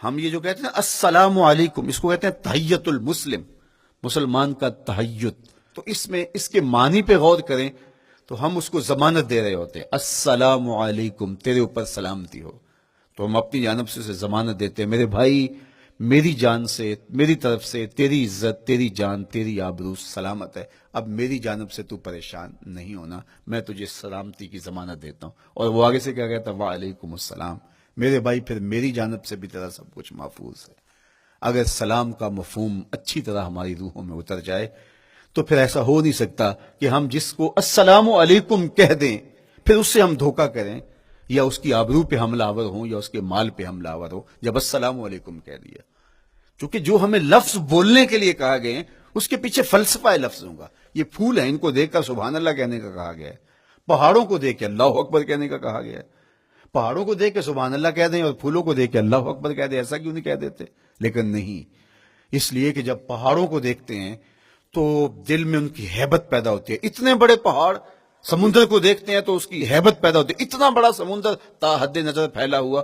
ہم یہ جو کہتے ہیں السلام علیکم، اس کو کہتے ہیں تحیت المسلم، مسلمان کا تحیت. تو اس میں اس کے معنی پہ غور کریں تو ہم اس کو ضمانت دے رہے ہوتے ہیں. السلام علیکم، تیرے اوپر سلامتی ہو. تو ہم اپنی جانب سے اسے ضمانت دیتے ہیں، میرے بھائی میری جان سے، میری طرف سے تیری عزت، تیری جان، تیری آبرو سلامت ہے. اب میری جانب سے تو پریشان نہیں ہونا، میں تجھے سلامتی کی ضمانت دیتا ہوں. اور وہ آگے سے کیا کہتا ہے؟ وعلیکم السلام. میرے بھائی پھر میری جانب سے بھی تیرا سب کچھ محفوظ ہے. اگر سلام کا مفہوم اچھی طرح ہماری روحوں میں اتر جائے تو پھر ایسا ہو نہیں سکتا کہ ہم جس کو السلام علیکم کہہ دیں پھر اس سے ہم دھوکہ کریں یا اس کی آبرو پہ حملہ آور ہوں یا اس کے مال پہ حملہ آور ہو جب السلام علیکم کہہ دیا. چونکہ جو ہمیں لفظ بولنے کے لیے کہا گئے اس کے پیچھے فلسفہ ہے لفظوں کا. یہ پھول ہیں، ان کو دیکھ کر سبحان اللہ کہنے کا کہا گیا ہے. پہاڑوں کو دیکھ کے اللہ اکبر کہنے کا کہا گیا ہے. پہاڑوں کو دیکھ کے سبحان اللہ کہہ دیں اور پھولوں کو دیکھ کے اللہ اکبر کہہ دیں، ایسا کیوں نہیں کہہ دیتے؟ لیکن نہیں، اس لیے کہ جب پہاڑوں کو دیکھتے ہیں تو دل میں ان کی ہیبت پیدا ہوتی ہے. اتنے بڑے پہاڑ، سمندر کو دیکھتے ہیں تو اس کی ہیبت پیدا ہوتی ہے. اتنا بڑا سمندر تا حد نظر پھیلا ہوا،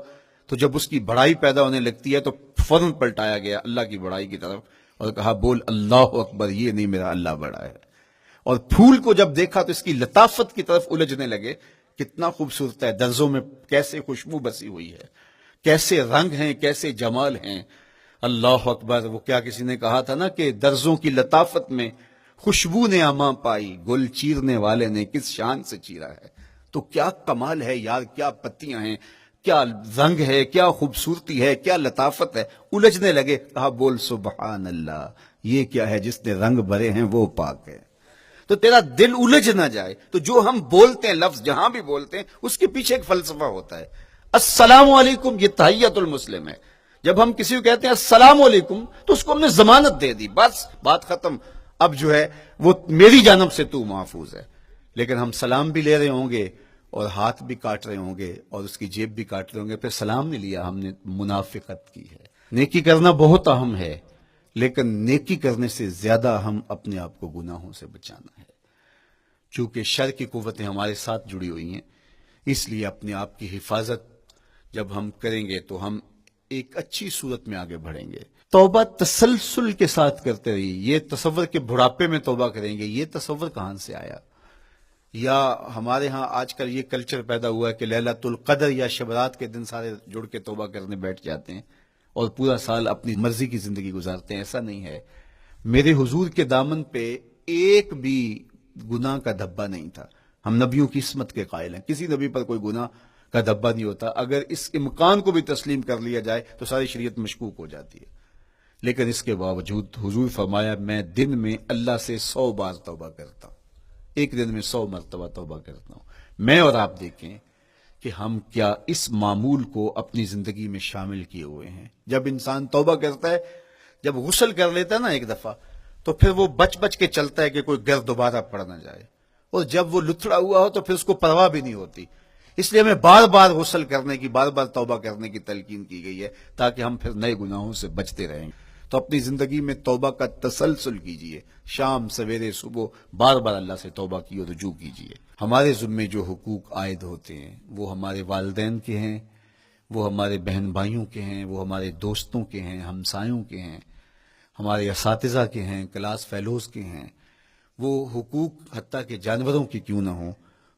تو جب اس کی بڑائی پیدا ہونے لگتی ہے تو فوراً پلٹایا گیا اللہ کی بڑائی کی طرف اور کہا بول اللہ اکبر، یہ نہیں میرا اللہ بڑا ہے. اور پھول کو جب دیکھا تو اس کی لطافت کی طرف الجھنے لگے. کتنا خوبصورت ہے، درزوں میں کیسے خوشبو بسی ہوئی ہے، کیسے رنگ ہیں، کیسے جمال ہیں. اللہ اکبر. وہ کیا کسی نے کہا تھا نا کہ درزوں کی لطافت میں خوشبو نے اماں پائی، گل چیرنے والے نے کس شان سے چیرا ہے. تو کیا کمال ہے یار، کیا پتیاں ہیں، کیا رنگ ہے، کیا خوبصورتی ہے، کیا لطافت ہے. الجھنے لگے. کہا بول سبحان اللہ، یہ کیا ہے جس نے رنگ بھرے ہیں وہ پاک ہے. تو تیرا دل الجھ نہ جائے. تو جو ہم بولتے ہیں لفظ جہاں بھی بولتے ہیں اس کے پیچھے ایک فلسفہ ہوتا ہے. السلام علیکم یہ تحیت المسلم ہے. جب ہم کسی کو کہتے ہیں السلام علیکم تو اس کو ہم نے ضمانت دے دی، بس بات ختم. اب جو ہے وہ میری جانب سے تو محفوظ ہے. لیکن ہم سلام بھی لے رہے ہوں گے اور ہاتھ بھی کاٹ رہے ہوں گے اور اس کی جیب بھی کاٹ رہے ہوں گے، پھر سلام نہیں لیا، ہم نے منافقت کی ہے. نیکی کرنا بہت اہم ہے، لیکن نیکی کرنے سے زیادہ ہم اپنے آپ کو گناہوں سے بچانا ہے. چونکہ شر کی قوتیں ہمارے ساتھ جڑی ہوئی ہیں، اس لیے اپنے آپ کی حفاظت جب ہم کریں گے تو ہم ایک اچھی صورت میں آگے بڑھیں گے. توبہ تسلسل کے ساتھ کرتے رہیے. یہ تصور کہ بڑھاپے میں توبہ کریں گے، یہ تصور کہاں سے آیا؟ یا ہمارے ہاں آج کل یہ کلچر پیدا ہوا ہے کہ لیلۃ القدر یا شبرات کے دن سارے جڑ کے توبہ کرنے بیٹھ جاتے ہیں اور پورا سال اپنی مرضی کی زندگی گزارتے ہیں. ایسا نہیں ہے. میرے حضور کے دامن پہ ایک بھی گناہ کا دھبا نہیں تھا. ہم نبیوں کی عصمت کے قائل ہیں، کسی نبی پر کوئی گناہ کا دھبا نہیں ہوتا. اگر اس امکان کو بھی تسلیم کر لیا جائے تو ساری شریعت مشکوک ہو جاتی ہے. لیکن اس کے باوجود حضور فرمایا میں دن میں اللہ سے 100 بار توبہ کرتا ہوں، ایک دن میں 100 مرتبہ توبہ کرتا ہوں. میں اور آپ دیکھیں کہ ہم کیا اس معمول کو اپنی زندگی میں شامل کیے ہوئے ہیں. جب انسان توبہ کرتا ہے، جب غسل کر لیتا ہے نا ایک دفعہ، تو پھر وہ بچ بچ کے چلتا ہے کہ کوئی گرد دوبارہ پڑ نہ جائے. اور جب وہ لتھڑا ہوا ہو تو پھر اس کو پرواہ بھی نہیں ہوتی. اس لیے ہمیں بار بار غسل کرنے کی، بار بار توبہ کرنے کی تلقین کی گئی ہے تاکہ ہم پھر نئے گناہوں سے بچتے رہیں. تو اپنی زندگی میں توبہ کا تسلسل کیجئے. شام سویرے صبح بار بار اللہ سے توبہ کی اور رجوع کیجئے. ہمارے ذمے جو حقوق عائد ہوتے ہیں وہ ہمارے والدین کے ہیں، وہ ہمارے بہن بھائیوں کے ہیں، وہ ہمارے دوستوں کے ہیں، ہمسایوں کے ہیں، ہمارے اساتذہ کے ہیں، کلاس فیلوز کے ہیں. وہ حقوق حتیٰ کہ جانوروں کے کیوں نہ ہوں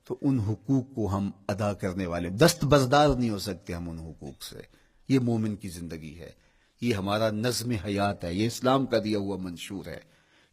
تو ان حقوق کو ہم ادا کرنے والے، دست بردار نہیں ہو سکتے ہم ان حقوق سے. یہ مومن کی زندگی ہے، یہ ہمارا نظم حیات ہے، یہ اسلام کا دیا ہوا منشور ہے.